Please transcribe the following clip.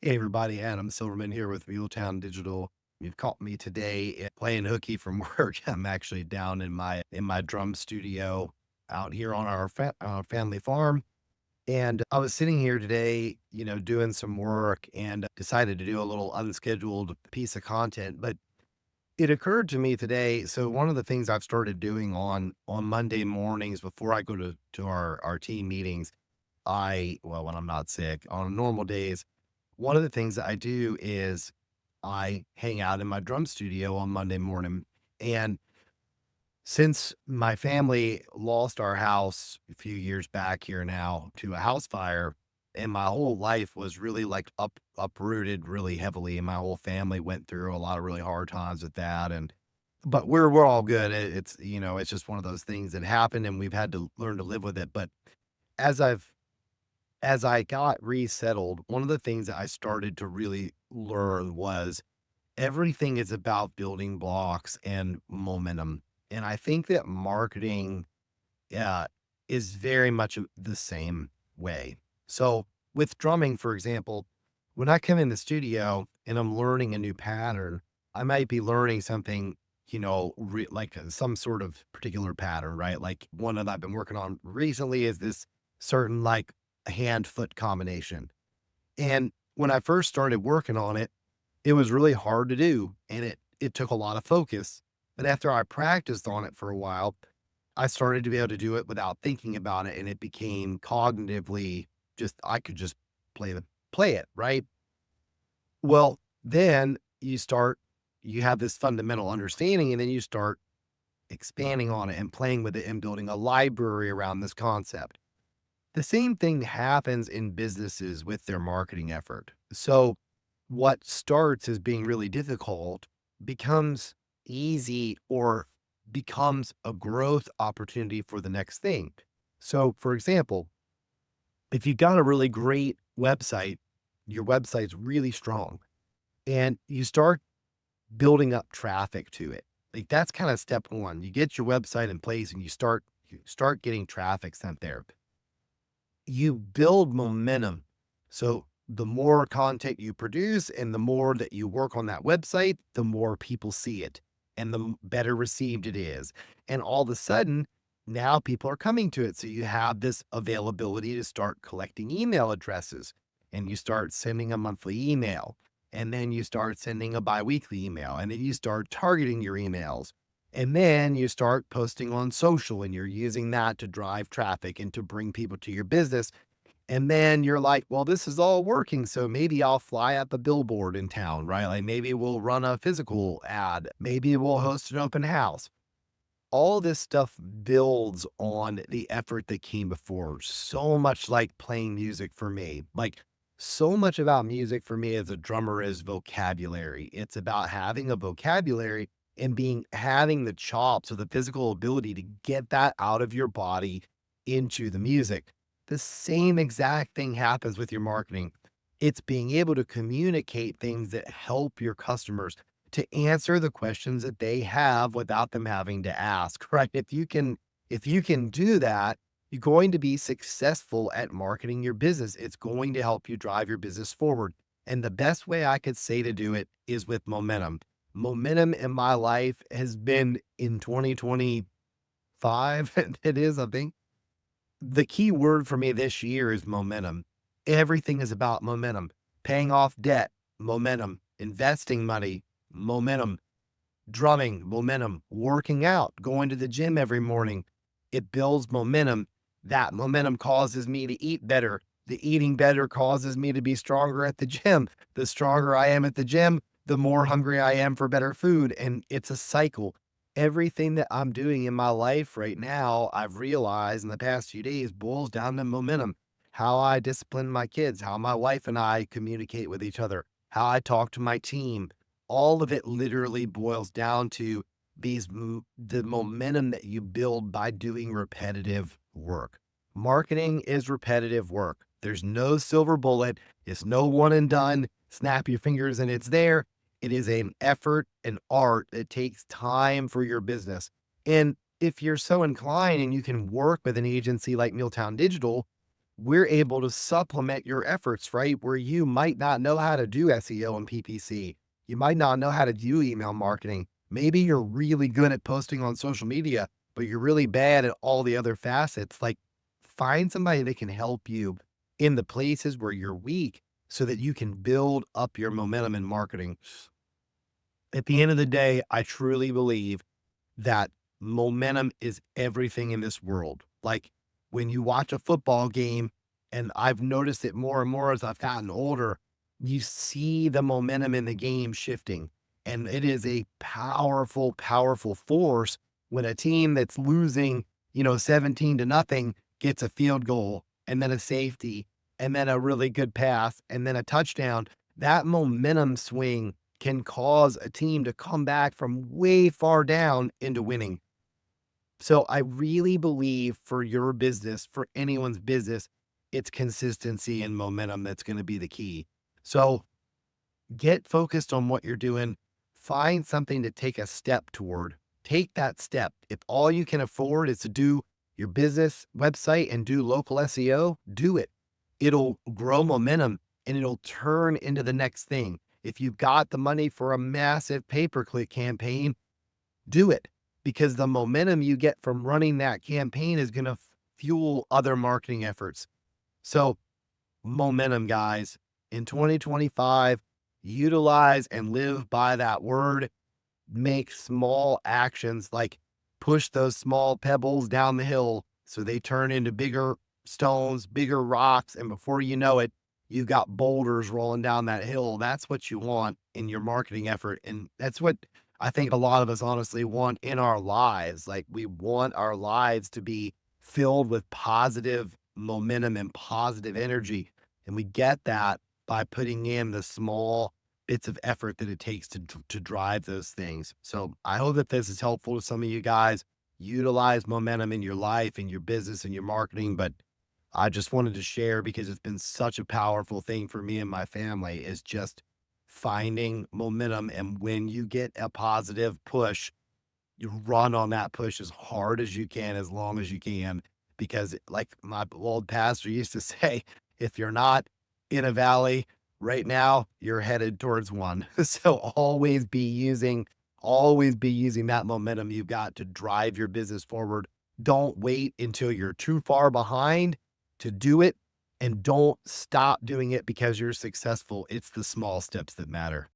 Hey everybody, Adam Silverman here with Muletown Digital. You've caught me today playing hooky from work. I'm actually down in my drum studio out here on our family farm, and I was sitting here today, doing some work, and decided to do a little unscheduled piece of content. But it occurred to me today. So one of the things I've started doing on Monday mornings before I go to our team meetings, when I'm not sick on normal days, one of the things that I do is I hang out in my drum studio on Monday morning. And since my family lost our house a few years back here now to a house fire, and my whole life was really like uprooted really heavily, and my whole family went through a lot of really hard times with that. And but we're all good. It's just one of those things that happened, and we've had to learn to live with it. But as I've as I got resettled, one of the things that I started to really learn was everything is about building blocks and momentum. And I think that marketing uh, is very much the same way. So, with drumming, for example, when I come in the studio and I'm learning a new pattern, I might be learning something, some sort of particular pattern, right? Like one that I've been working on recently is this certain like hand foot combination. And when I first started working on it, it was really hard to do, and it took a lot of focus. But after I practiced on it for a while, I started to be able to do it without thinking about it, and it became cognitively just I could just play it, right? Well, then you have this fundamental understanding, and then you start expanding on it and playing with it and building a library around this concept. The same thing happens in businesses with their marketing effort. So, what starts as being really difficult becomes easy or becomes a growth opportunity for the next thing. So, for example, if you've got a really great website, your website's really strong, and you start building up traffic to it. Like that's kind of step one. You get your website in place and you start getting traffic sent there. You build momentum. So the more content you produce and the more that you work on that website, the more people see it and the better received it is. And all of a sudden, now people are coming to it. So you have this availability to start collecting email addresses and you start sending a monthly email. And then you start sending a biweekly email and then you start targeting your emails. And then you start posting on social and you're using that to drive traffic and to bring people to your business. And then you're like, well, this is all working. So maybe I'll fly up a billboard in town, right? Like maybe we'll run a physical ad. Maybe we'll host an open house. All this stuff builds on the effort that came before. So much like playing music for me. Like so much about music for me as a drummer is vocabulary. It's about having a vocabulary and having the chops or the physical ability to get that out of your body into the music. The same exact thing happens with your marketing. It's being able to communicate things that help your customers to answer the questions that they have without them having to ask, right? If you can do that, you're going to be successful at marketing your business. It's going to help you drive your business forward. And the best way I could say to do it is with momentum. Momentum in my life has been in 2025. It is, I think. The key word for me this year is momentum. Everything is about momentum. Paying off debt, momentum. Investing money, momentum. Drumming, momentum. Working out, going to the gym every morning. It builds momentum. That momentum causes me to eat better. The eating better causes me to be stronger at the gym. The stronger I am at the gym, the more hungry I am for better food. And it's a cycle. Everything that I'm doing in my life right now, I've realized in the past few days boils down to momentum. How I discipline my kids, how my wife and I communicate with each other, how I talk to my team. All of it literally boils down to the momentum that you build by doing repetitive work. Marketing is repetitive work. There's no silver bullet. It's no one and done. Snap your fingers and it's there. It is an effort, an art that takes time for your business. And if you're so inclined and you can work with an agency like Milltown Digital, we're able to supplement your efforts, right? Where you might not know how to do SEO and PPC. You might not know how to do email marketing. Maybe you're really good at posting on social media, but you're really bad at all the other facets. Like, find somebody that can help you in the places where you're weak so that you can build up your momentum in marketing. At the end of the day, I truly believe that momentum is everything in this world. Like, when you watch a football game, and I've noticed it more and more as I've gotten older, you see the momentum in the game shifting. And it is a powerful, powerful force when a team that's losing, 17 to nothing gets a field goal and then a safety and then a really good pass and then a touchdown. That momentum swing can cause a team to come back from way far down into winning. So I really believe for your business, for anyone's business, it's consistency and momentum that's going to be the key. So get focused on what you're doing. Find something to take a step toward. Take that step. If all you can afford is to do your business website and do local SEO, do it. It'll grow momentum and it'll turn into the next thing. If you've got the money for a massive pay-per-click campaign, do it, because the momentum you get from running that campaign is going to fuel other marketing efforts. So, momentum, guys, in 2025, utilize and live by that word. Make small actions, like push those small pebbles down the hill so they turn into bigger stones, bigger rocks. And before you know it, you've got boulders rolling down that hill. That's what you want in your marketing effort. And that's what I think a lot of us honestly want in our lives. Like, we want our lives to be filled with positive momentum and positive energy. And we get that by putting in the small bits of effort that it takes to drive those things. So I hope that this is helpful to some of you guys. Utilize momentum in your life, in your business, and your marketing. But I just wanted to share because it's been such a powerful thing for me and my family, is just finding momentum. And when you get a positive push, you run on that push as hard as you can, as long as you can, because like my old pastor used to say, if you're not in a valley right now, you're headed towards one. So always be using that momentum you've got to drive your business forward. Don't wait until you're too far behind to do it, and don't stop doing it because you're successful. It's the small steps that matter.